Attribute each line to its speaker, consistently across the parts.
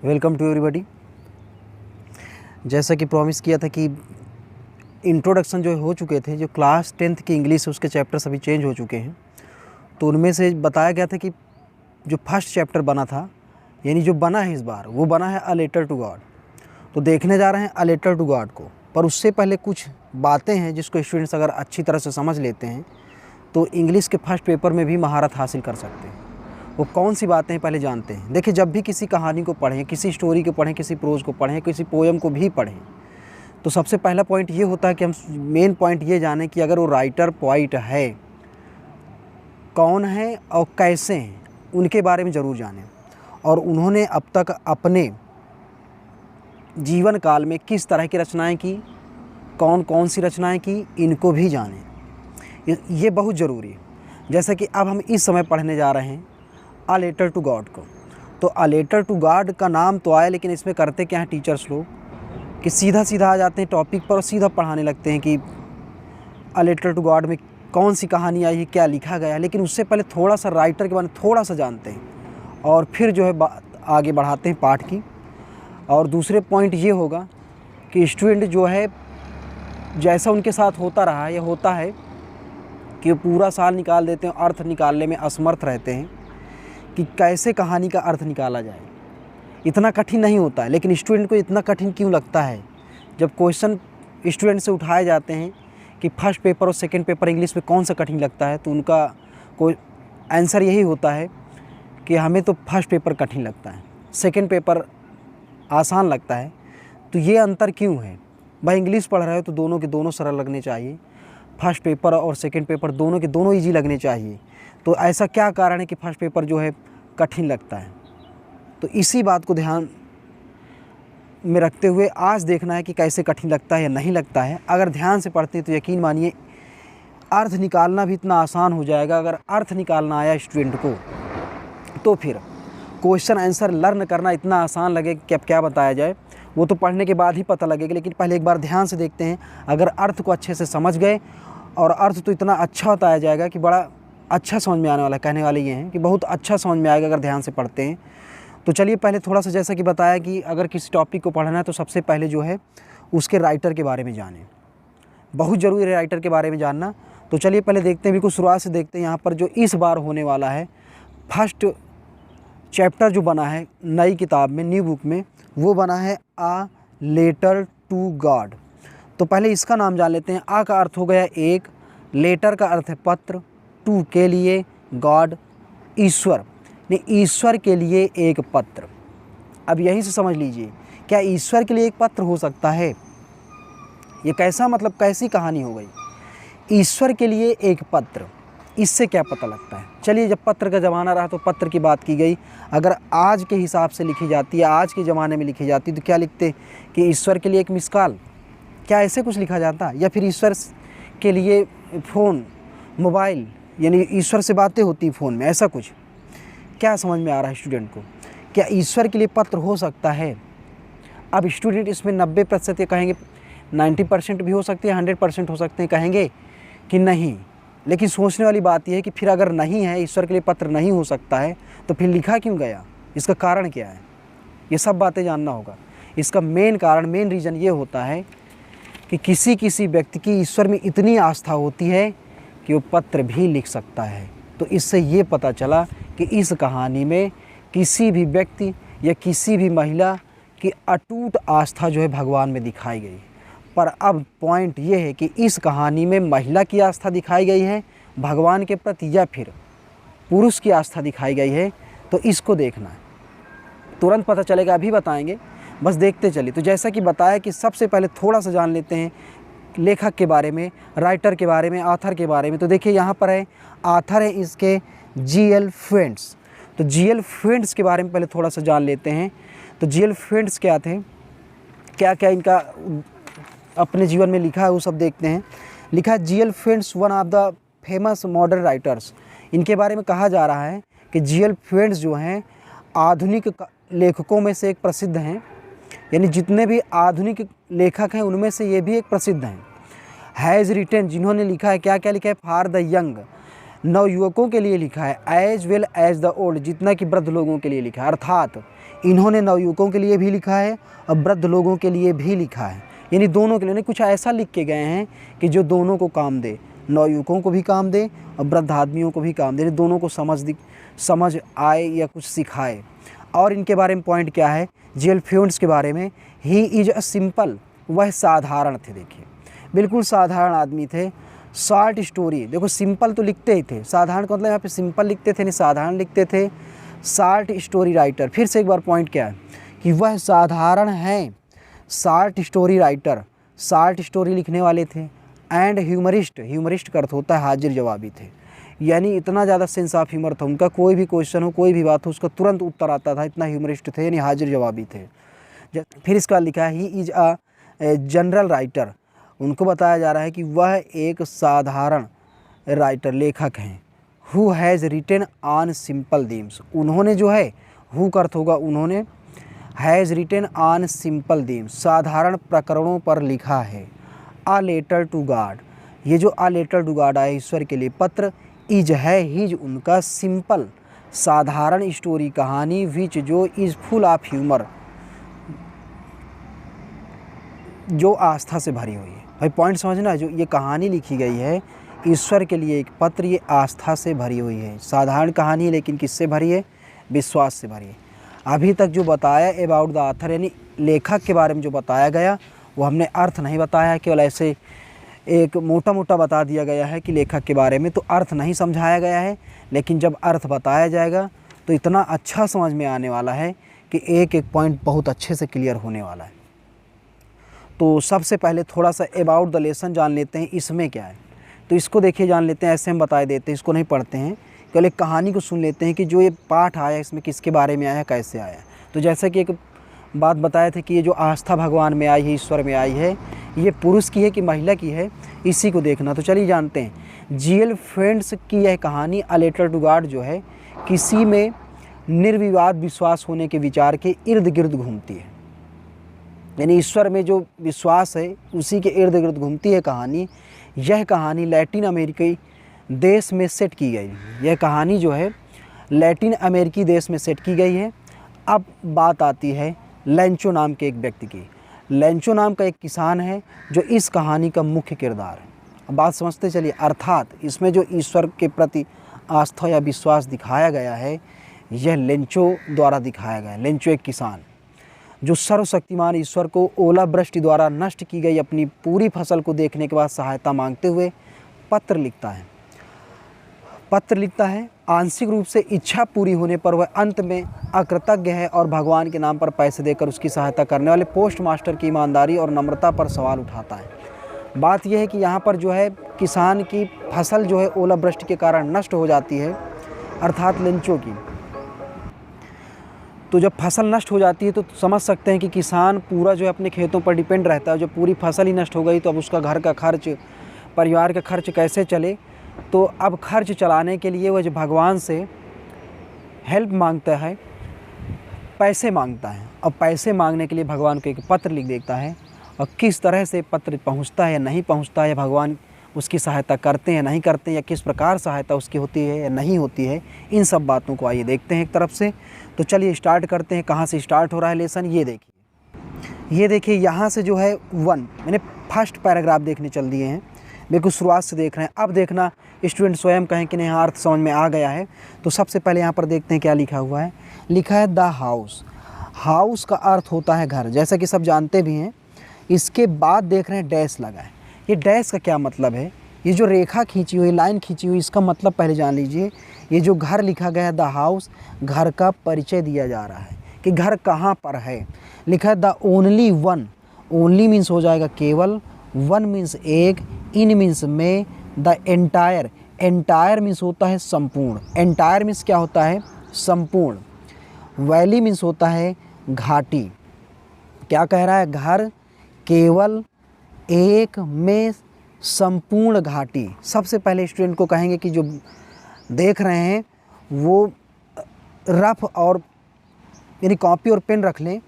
Speaker 1: Welcome to everybody. जैसा कि promise किया था कि इंट्रोडक्शन जो हो चुके थे, जो क्लास 10th की इंग्लिश है उसके चैप्टर्स अभी चेंज हो चुके हैं। तो उनमें से बताया गया था कि जो फर्स्ट चैप्टर बना था, यानी जो बना है इस बार, वो बना है अ लेटर टू गॉड। तो देखने जा रहे हैं अ लेटर टू गॉड को, पर उससे पहले कुछ बातें हैं जिसको स्टूडेंट्स अगर अच्छी तरह से समझ लेते हैं तो इंग्लिश के फर्स्ट पेपर में भी महारत हासिल कर सकते हैं। वो कौन सी बातें हैं पहले जानते हैं। देखिए, जब भी किसी कहानी को पढ़ें, किसी स्टोरी को पढ़ें, किसी प्रोज को पढ़ें, किसी पोएम को भी पढ़ें, तो सबसे पहला पॉइंट ये होता है कि हम मेन पॉइंट ये जानें कि अगर वो राइटर पोइट है, कौन है और कैसे हैं, उनके बारे में ज़रूर जानें। और उन्होंने अब तक अपने जीवन काल में किस तरह की रचनाएं की, कौन कौन सी रचनाएं की, इनको भी जानें। ये बहुत ज़रूरी है। जैसे कि अब हम इस समय पढ़ने जा रहे हैं अ लेटर टू गॉड को। तो अ लेटर टू गॉड का नाम तो आया, लेकिन इसमें करते क्या हैं टीचर्स लोग कि सीधा सीधा आ जाते हैं टॉपिक पर और सीधा पढ़ाने लगते हैं कि अ लेटर टू गॉड में कौन सी कहानी आई है, क्या लिखा गया है। लेकिन उससे पहले थोड़ा सा राइटर के बारे में थोड़ा सा जानते हैं और फिर जो है बात आगे बढ़ाते हैं पाठ की। और दूसरे पॉइंट ये होगा कि स्टूडेंट जो है, जैसा उनके साथ होता रहा है या होता है कि वो पूरा साल निकाल देते हैं, अर्थ निकालने में असमर्थ रहते हैं कि कैसे कहानी का अर्थ निकाला जाए। इतना कठिन नहीं होता है, लेकिन स्टूडेंट को इतना कठिन क्यों लगता है? जब क्वेश्चन स्टूडेंट से उठाए जाते हैं कि फर्स्ट पेपर और सेकंड पेपर इंग्लिश में कौन सा कठिन लगता है, तो उनका कोई आंसर यही होता है कि हमें तो फर्स्ट पेपर कठिन लगता है, सेकंड पेपर आसान लगता है। तो ये अंतर क्यों है भाई? इंग्लिश पढ़ रहे हो तो दोनों के दोनों सरल लगने चाहिए, फर्स्ट पेपर और सेकंड पेपर दोनों के दोनों ईजी लगने चाहिए। तो ऐसा क्या कारण है कि फर्स्ट पेपर जो है कठिन लगता है? तो इसी बात को ध्यान में रखते हुए आज देखना है कि कैसे कठिन लगता है या नहीं लगता है। अगर ध्यान से पढ़ते हैं तो यकीन मानिए अर्थ निकालना भी इतना आसान हो जाएगा। अगर अर्थ निकालना आया स्टूडेंट को तो फिर क्वेश्चन आंसर लर्न करना इतना आसान लगेगा कि अब क्या बताया जाए, वो तो पढ़ने के बाद ही पता लगेगा। लेकिन पहले एक बार ध्यान से देखते हैं। अगर अर्थ को अच्छे से समझ गए, और अर्थ तो इतना अच्छा बताया जाएगा कि बड़ा अच्छा समझ में आने वाला है। कहने वाले ये हैं कि बहुत अच्छा समझ में आएगा अगर ध्यान से पढ़ते हैं। तो चलिए पहले थोड़ा सा, जैसा कि बताया कि अगर किसी टॉपिक को पढ़ना है तो सबसे पहले जो है उसके राइटर के बारे में जानें। बहुत ज़रूरी है राइटर के बारे में जानना। तो चलिए पहले देखते हैं, बिल्कुल शुरुआत से देखते हैं। यहाँ पर जो इस बार होने वाला है फर्स्ट चैप्टर जो बना है नई किताब में, न्यू बुक में, वो बना है अ लेटर टू गॉड। तो पहले इसका नाम जान लेते हैं। आ का अर्थ हो गया एक, लेटर का अर्थ है पत्र, टू के लिए, गॉड ईश्वर, ने ईश्वर के लिए एक पत्र। अब यहीं से समझ लीजिए, क्या ईश्वर के लिए एक पत्र हो सकता है? ये कैसा, मतलब कैसी कहानी हो गई? ईश्वर के लिए एक पत्र, इससे क्या पता लगता है? चलिए, जब पत्र का ज़माना रहा तो पत्र की बात की गई। अगर आज के हिसाब से लिखी जाती है, आज के ज़माने में लिखी जाती, तो क्या लिखते कि ईश्वर के लिए एक मिस कॉल? क्या ऐसे कुछ लिखा जाता? या फिर ईश्वर के लिए फ़ोन, मोबाइल, यानी ईश्वर से बातें होती फ़ोन में, ऐसा कुछ? क्या समझ में आ रहा है स्टूडेंट को? क्या ईश्वर के लिए पत्र हो सकता है? अब स्टूडेंट इसमें 90% ये कहेंगे, 90% भी हो सकते हैं, 100% हो सकते हैं, कहेंगे कि नहीं। लेकिन सोचने वाली बात यह है कि फिर अगर नहीं है, ईश्वर के लिए पत्र नहीं हो सकता है, तो फिर लिखा क्यों गया? इसका कारण क्या है? ये सब बातें जानना होगा। इसका मेन कारण, मेन रीज़न ये होता है कि किसी किसी व्यक्ति की ईश्वर में इतनी आस्था होती है कि वो पत्र भी लिख सकता है। तो इससे ये पता चला कि इस कहानी में किसी भी व्यक्ति या किसी भी महिला की अटूट आस्था जो है भगवान में दिखाई गई। पर अब पॉइंट ये है कि इस कहानी में महिला की आस्था दिखाई गई है भगवान के प्रति, या फिर पुरुष की आस्था दिखाई गई है। तो इसको देखना है, तुरंत पता चलेगा, अभी बताएंगे, बस देखते चलिए। तो जैसा कि बताया कि सबसे पहले थोड़ा सा जान लेते हैं लेखक के बारे में, राइटर के बारे में, ऑथर के बारे में। तो देखिए यहाँ पर है, ऑथर है इसके जी.एल. फ्रेंड्स। तो जी.एल. फ्रेंड्स के बारे में पहले थोड़ा सा जान लेते हैं। तो जी.एल. फ्रेंड्स क्या थे, क्या क्या इनका अपने जीवन में लिखा है, वो सब देखते हैं। लिखा है G L. Friends one of the famous modern writers. इनके बारे में कहा जा रहा है कि जी.एल. फ्रेंड्स जो हैं आधुनिक लेखकों में से एक प्रसिद्ध हैं, यानी जितने भी आधुनिक लेखक हैं उनमें से ये भी एक प्रसिद्ध हैं। हैज़ रिटन, जिन्होंने लिखा है, क्या क्या लिखा है? फॉर द यंग, नवयुवकों के लिए लिखा है, as well as the old, जितना कि वृद्ध लोगों के लिए लिखा है। अर्थात इन्होंने नवयुवकों के लिए भी लिखा है और वृद्ध लोगों के लिए भी लिखा है, यानी दोनों के लिए। कुछ ऐसा लिख के गए हैं कि जो दोनों को काम दे, नवयुवकों को भी काम दे और वृद्ध आदमियों को भी काम दे, दोनों को समझ आए या कुछ सिखाए। और इनके बारे में पॉइंट क्या है, जी.एल. फ्यूंस के बारे में, ही इज़ अ सिंपल, वह साधारण थे। देखिए बिल्कुल साधारण आदमी थे। शॉर्ट स्टोरी, देखो सिंपल तो लिखते ही थे, साधारण का मतलब यहाँ पे सिंपल लिखते थे नहीं साधारण लिखते थे। शॉर्ट स्टोरी राइटर, फिर से एक बार पॉइंट क्या है कि वह साधारण हैं, short story writer, short story लिखने वाले थे। एंड ह्यूमरिस्ट, ह्यूमरिस्ट का अर्थ होता है हाजिर जवाबी थे, यानी इतना ज़्यादा सेंस ऑफ ह्यूमर था उनका, कोई भी क्वेश्चन हो कोई भी बात हो उसका तुरंत उत्तर आता था, इतना ह्यूमरिस्ट थे, यानी हाजिर जवाबी थे। फिर इसका लिखा है he is a general writer, उनको बताया जा रहा है कि वह एक साधारण राइटर लेखक हैं। Who has written on simple themes, उन्होंने जो है, हु का अर्थ होगा उन्होंने, has written on simple themes, साधारण प्रकरणों पर लिखा है। अ लेटर टू गॉड, ये जो अ लेटर टू गॉड आया ईश्वर के लिए पत्र, इज है हिज उनका सिंपल साधारण स्टोरी कहानी, विच जो इज़ फुल ऑफ ह्यूमर, जो आस्था से भरी हुई है। भाई पॉइंट समझना, जो ये कहानी लिखी गई है ईश्वर के लिए एक पत्र, ये आस्था से भरी हुई है। साधारण कहानी है लेकिन किससे भरी है, विश्वास से भरी है। अभी तक जो बताया अबाउट द ऑथर, यानी लेखक के बारे में जो बताया गया वो हमने अर्थ नहीं बताया, केवल ऐसे एक मोटा मोटा बता दिया गया है कि लेखक के बारे में, तो अर्थ नहीं समझाया गया है। लेकिन जब अर्थ बताया जाएगा तो इतना अच्छा समझ में आने वाला है कि एक एक पॉइंट बहुत अच्छे से क्लियर होने वाला है। तो सबसे पहले थोड़ा सा अबाउट द लेसन जान लेते हैं, इसमें क्या है। तो इसको देखिए जान लेते हैं, ऐसे हम बता देते हैं, इसको नहीं पढ़ते हैं, केवल एक कहानी को सुन लेते हैं कि जो ये पाठ आया इसमें किसके बारे में आया, कैसे आया। तो जैसे कि एक बात बताए थे कि ये जो आस्था भगवान में आई है, ईश्वर में आई है, ये पुरुष की है कि महिला की है, इसी को देखना। तो चलिए जानते हैं। जी.एल. फ्यूंस की यह कहानी अ लेटर टू गॉड जो है, किसी में निर्विवाद विश्वास होने के विचार के इर्द गिर्द घूमती है, यानी ईश्वर में जो विश्वास है उसी के इर्द गिर्द घूमती है कहानी। यह कहानी लैटिन अमेरिकी देश में सेट की गई है, यह कहानी जो है लैटिन अमेरिकी देश में सेट की गई है। अब बात आती है लेंचो नाम के एक व्यक्ति की। लेंचो नाम का एक किसान है जो इस कहानी का मुख्य किरदार है। अब बात समझते चलिए, अर्थात इसमें जो ईश्वर के प्रति आस्था या विश्वास दिखाया गया है, यह लेंचो द्वारा दिखाया गया है। लेंचो एक किसान जो सर्वशक्तिमान ईश्वर को ओलावृष्टि द्वारा नष्ट की गई अपनी पूरी फसल को देखने के बाद सहायता मांगते हुए पत्र लिखता है। आंशिक रूप से इच्छा पूरी होने पर वह अंत में अकृतज्ञ है और भगवान के नाम पर पैसे देकर उसकी सहायता करने वाले पोस्ट मास्टर की ईमानदारी और नम्रता पर सवाल उठाता है। बात यह है कि यहाँ पर जो है किसान की फसल जो है ओलावृष्टि के कारण नष्ट हो जाती है, अर्थात लेंचो की। तो जब फसल नष्ट हो जाती है तो समझ सकते हैं कि किसान पूरा जो है अपने खेतों पर डिपेंड रहता है। जब पूरी फसल ही नष्ट हो गई तो अब उसका घर का खर्च, परिवार का खर्च कैसे चले। तो अब खर्च चलाने के लिए वह जो भगवान से हेल्प मांगता है, पैसे मांगता है। अब पैसे मांगने के लिए भगवान को एक पत्र लिख देता है, और किस तरह से पत्र पहुंचता है या नहीं पहुंचता है, भगवान उसकी सहायता करते हैं या नहीं करते हैं, या किस प्रकार सहायता उसकी होती है या नहीं होती है, इन सब बातों को आइए देखते हैं एक तरफ से। तो चलिए स्टार्ट करते हैं। कहाँ से स्टार्ट हो रहा है लेसन, ये देखिए यहाँ से जो है 1 मैंने फर्स्ट पैराग्राफ देखने चल दिए हैं, बिल्कुल शुरुआत से देख रहे हैं। अब देखना स्टूडेंट स्वयं कहें कि नहीं हाँ अर्थ समझ में आ गया है। तो सबसे पहले यहाँ पर देखते हैं क्या लिखा हुआ है। लिखा है द हाउस। हाउस का अर्थ होता है घर, जैसा कि सब जानते भी हैं। इसके बाद देख रहे हैं डैश लगा है। ये डैश का क्या मतलब है, ये जो रेखा खींची हुई, लाइन खींची हुई, इसका मतलब पहले जान लीजिए। ये जो घर लिखा गया है द हाउस, घर का परिचय दिया जा रहा है कि घर कहाँ पर है। लिखा है the only one, only means हो जाएगा केवल, वन मीन्स एक, इन मीन्स में, द एंटायर, एंटायर मीन्स होता है संपूर्ण, एंटायर मीन्स क्या होता है संपूर्ण। वैली मीन्स होता है घाटी। क्या कह रहा है, घर केवल एक में संपूर्ण घाटी। सबसे पहले स्टूडेंट को कहेंगे कि जो देख रहे हैं वो रफ और यानी कॉपी और पेन रख लें,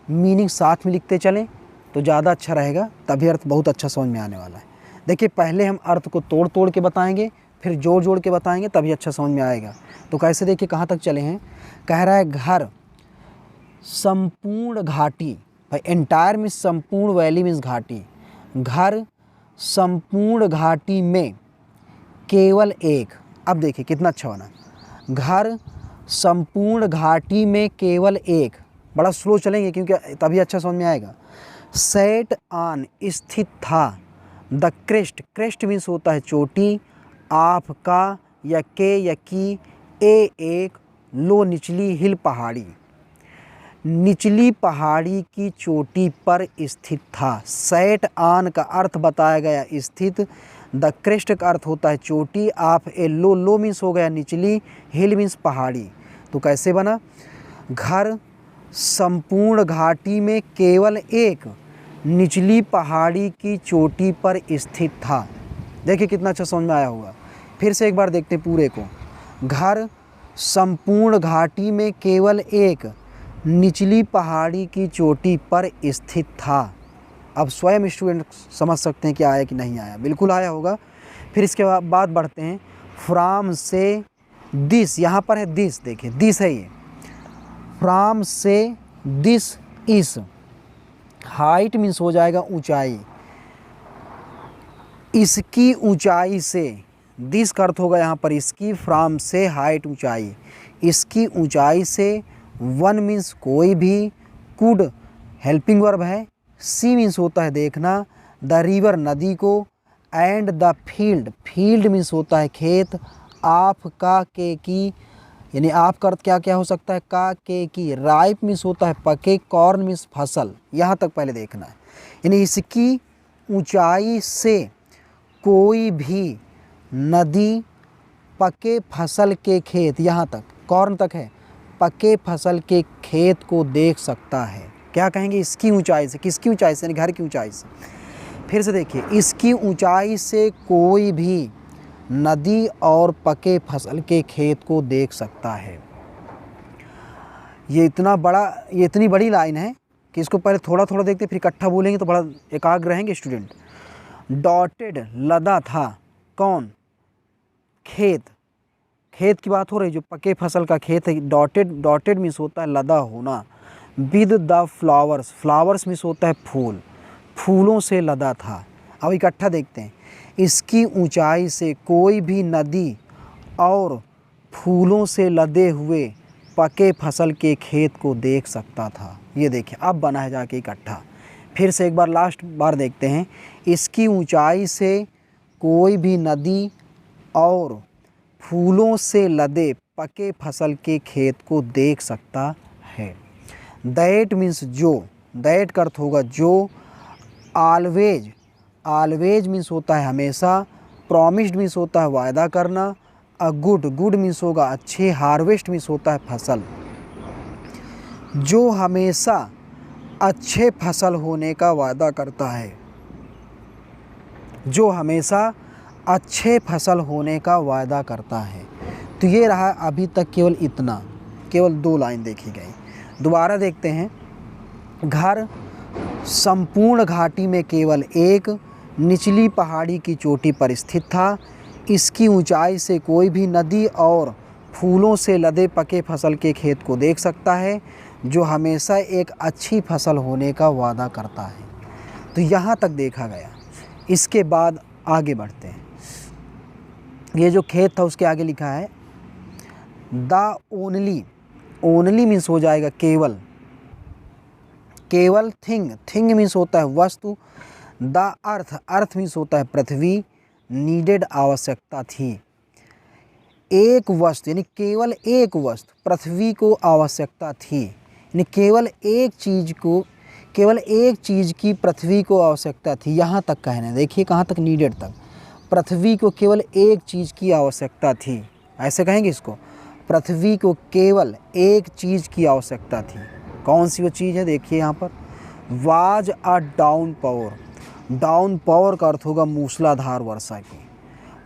Speaker 1: मीनिंग साथ में लिखते चलें तो ज़्यादा अच्छा रहेगा, तभी अर्थ बहुत अच्छा समझ में आने वाला है। देखिए पहले हम अर्थ को तोड़ तोड़ के बताएंगे, फिर जोड़ जोड़ के बताएंगे, तभी अच्छा समझ में आएगा। तो कैसे देखिए कहाँ तक चले हैं। कह रहा है घर संपूर्ण घाटी, भाई एंटायर मीन्स संपूर्ण, वैली मीन्स घाटी। घर संपूर्ण घाटी में केवल एक। अब देखिए कितना अच्छा बना, घर संपूर्ण घाटी में केवल एक। बड़ा स्लो चलेंगे क्योंकि तभी अच्छा समझ में आएगा। सेट ऑन स्थित था, द क्रेस्ट, क्रेस्ट मीन्स होता है चोटी, ऑफ का या के या की, ए एक, लो निचली, हिल पहाड़ी, निचली पहाड़ी की चोटी पर स्थित था। सेट ऑन का अर्थ बताया गया स्थित, द क्रेस्ट का अर्थ होता है चोटी, of A low, low means हो गया निचली, हिल मीन्स पहाड़ी। तो कैसे बना, घर संपूर्ण घाटी में केवल एक, निचली पहाड़ी की चोटी पर स्थित था। देखिए कितना अच्छा समझ में आया होगा। फिर से एक बार देखते हैं पूरे को। घर संपूर्ण घाटी में केवल एक, निचली पहाड़ी की चोटी पर स्थित था। अब स्वयं स्टूडेंट समझ सकते हैं कि आया कि नहीं आया, बिल्कुल आया होगा। फिर इसके बाद बढ़ते हैं। फ्राम से दिस, यहाँ पर है दिस, देखिए दिस है ये, फ्राम से दिस इस, हाइट मीन्स हो जाएगा ऊंचाई, इसकी ऊंचाई से, दिस का अर्थ होगा यहाँ पर इसकी, फ्राम से हाइट ऊंचाई, इसकी ऊंचाई से, वन मीन्स कोई भी, कुड हेल्पिंग वर्ब है, सी मीन्स होता है देखना, द रिवर नदी को, and the field, field means होता है खेत, ऑफ का के की, यानी आप का अर्थ क्या क्या हो सकता है, का के की, राइप मीन्स होता है पके, कॉर्न मीन्स फसल। यहाँ तक पहले देखना है, यानी इसकी ऊंचाई से कोई भी नदी पके फसल के खेत, यहाँ तक कॉर्न तक है, पके फसल के खेत को देख सकता है। क्या कहेंगे, इसकी ऊंचाई से, किसकी ऊंचाई से, यानी घर की ऊंचाई से। फिर से देखिए, इसकी ऊंचाई से कोई भी नदी और पके फसल के खेत को देख सकता है। ये इतना बड़ा, ये इतनी बड़ी लाइन है कि इसको पहले थोड़ा थोड़ा देखते फिर इकट्ठा बोलेंगे तो बड़ा एकाग्र रहेंगे स्टूडेंट। डॉटेड लदा था, कौन, खेत, खेत की बात हो रही, जो पके फसल का खेत है। डॉटेड, डॉटेड मीन्स होता है लदा होना। With the flowers, flowers means होता है फूल, फूलों से लदा था। अब इकट्ठा देखते हैं। इसकी ऊंचाई से कोई भी नदी और फूलों से लदे हुए पके फसल के खेत को देख सकता था। ये देखिए अब बना है जाके इकट्ठा। फिर से एक बार लास्ट बार देखते हैं। इसकी ऊंचाई से कोई भी नदी और फूलों से लदे पके फसल के खेत को देख सकता है। दैट मीन्स जो, दैट का अर्थ होगा जो। ऑलवेज, ऑलवेज मीन्स होता है हमेशा। प्रॉमिस्ड मीन्स होता है वायदा करना। अ गुड, गुड मीन्स होगा अच्छे। हार्वेस्ट मीन्स होता है फसल। जो हमेशा अच्छे फसल होने का वादा करता है, जो हमेशा अच्छे फसल होने का वादा करता है। तो ये रहा अभी तक केवल इतना, केवल 2 लाइन देखी गई। दोबारा देखते हैं। घर संपूर्ण घाटी में केवल एक, निचली पहाड़ी की चोटी पर स्थित था। इसकी ऊंचाई से कोई भी नदी और फूलों से लदे पके फसल के खेत को देख सकता है, जो हमेशा एक अच्छी फसल होने का वादा करता है। तो यहाँ तक देखा गया। इसके बाद आगे बढ़ते हैं। ये जो खेत था उसके आगे लिखा है द ओनली, ओनली मीन्स हो जाएगा केवल, केवल। थिंग, थिंग मीन्स होता है वस्तु। द अर्थ, अर्थ मीन्स होता है पृथ्वी। नीडेड आवश्यकता थी। एक वस्तु यानी केवल एक वस्तु, पृथ्वी को आवश्यकता थी, यानी केवल एक चीज़ को, केवल एक चीज़ की पृथ्वी को आवश्यकता थी। यहाँ तक कहना है, देखिए कहाँ तक, नीडेड तक। पृथ्वी को केवल एक चीज़ की आवश्यकता थी, ऐसे कहेंगे इसको। पृथ्वी को केवल एक चीज़ की आवश्यकता थी। कौन सी वो चीज़ है, देखिए यहाँ पर। Was a down power, down power का अर्थ होगा मूसलाधार वर्षा की।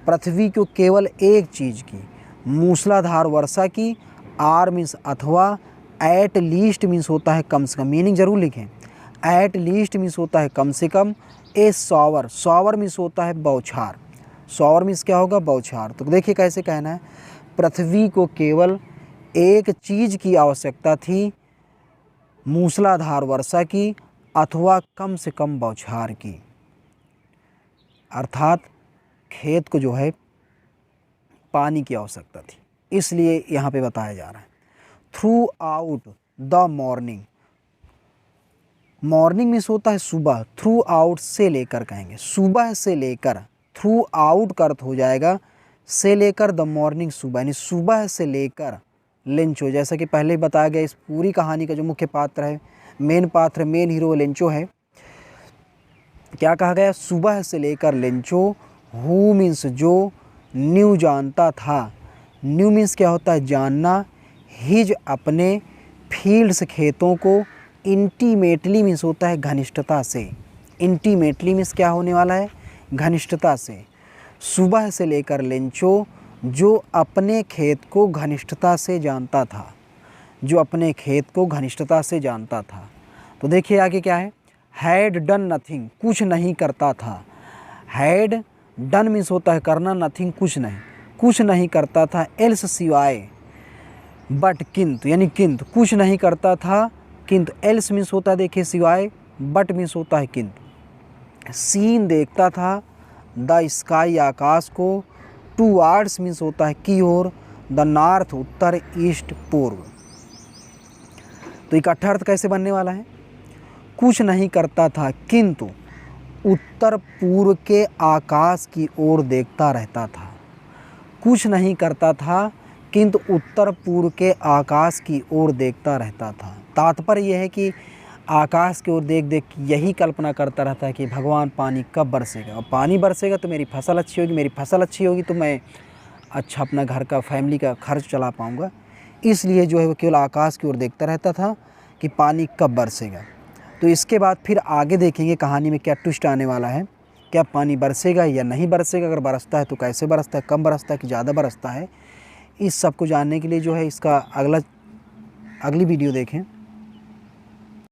Speaker 1: पृथ्वी को केवल एक चीज़ की, मूसलाधार वर्षा की। आर मीन्स अथवा। एट लीस्ट मीन्स होता है कम से कम, मीनिंग जरूर लिखें। एट लीस्ट मीन्स होता है कम से कम। ए शॉवर, शॉवर मीन्स होता है बौछार। शॉवर मीन्स क्या होगा, बौछार। तो देखिए कैसे कहना है। पृथ्वी को केवल एक चीज़ की आवश्यकता थी, मूसलाधार वर्षा की अथवा कम से कम बौछार की। अर्थात खेत को जो है पानी की आवश्यकता थी, इसलिए यहाँ पे बताया जा रहा है। Through out the morning, morning means होता है सुबह, थ्रू आउट से लेकर कहेंगे, सुबह से लेकर, थ्रू आउट का अर्थ हो जाएगा से लेकर, द मॉर्निंग सुबह, यानी सुबह से लेकर लेंचो। जैसा कि पहले बताया गया, इस पूरी कहानी का जो मुख्य पात्र है, मेन पात्र, मेन हीरो लेंचो है। क्या कहा गया? सुबह से लेकर लेंचो, हु मीन्स जो, न्यू जानता था, न्यू मीन्स क्या होता है? जानना, हिज अपने, फील्ड्स खेतों को, इंटीमेटली मीन्स होता है घनिष्ठता से, इंटीमेटली मीन्स क्या होने वाला है? घनिष्ठता से। सुबह से लेकर लेंचो जो अपने खेत को घनिष्ठता से जानता था, जो अपने खेत को घनिष्ठता से जानता था। तो देखिए आगे क्या है? हैड डन नथिंग, कुछ नहीं करता था। हैड डन मीन्स होता है करना, नथिंग कुछ नहीं, कुछ नहीं करता था, एल्स सिवाय, बट किंतु, यानी किंतु, कुछ नहीं करता था किंतु, एल्स मीन्स होता है देखिए सिवाय, बट मीन्स होता है किंतु। सीन देखता था, द स्काई आकाश को, टूवार्ड्स मीन्स होता है की ओर, द नॉर्थ उत्तर, ईस्ट पूर्व। तो इकट्ठा अर्थ कैसे बनने वाला है? कुछ नहीं करता था किंतु उत्तर पूर्व के आकाश की ओर देखता रहता था। कुछ नहीं करता था किंतु उत्तर पूर्व के आकाश की ओर देखता रहता था। तात्पर्य यह है कि आकाश की ओर देख देख यही कल्पना करता रहता है कि भगवान पानी कब बरसेगा, और पानी बरसेगा तो मेरी फसल अच्छी होगी, मेरी फसल अच्छी होगी तो मैं अच्छा अपना घर का, फैमिली का खर्च चला पाऊँगा। इसलिए जो है वो केवल आकाश की ओर देखता रहता था कि पानी कब बरसेगा। तो इसके बाद फिर आगे देखेंगे कहानी में क्या ट्विस्ट आने वाला है, क्या पानी बरसेगा या नहीं बरसेगा, अगर बरसता है तो कैसे बरसता है, कम बरसता है कि ज़्यादा बरसता है। इस सब को जानने के लिए जो है इसका अगली वीडियो देखें।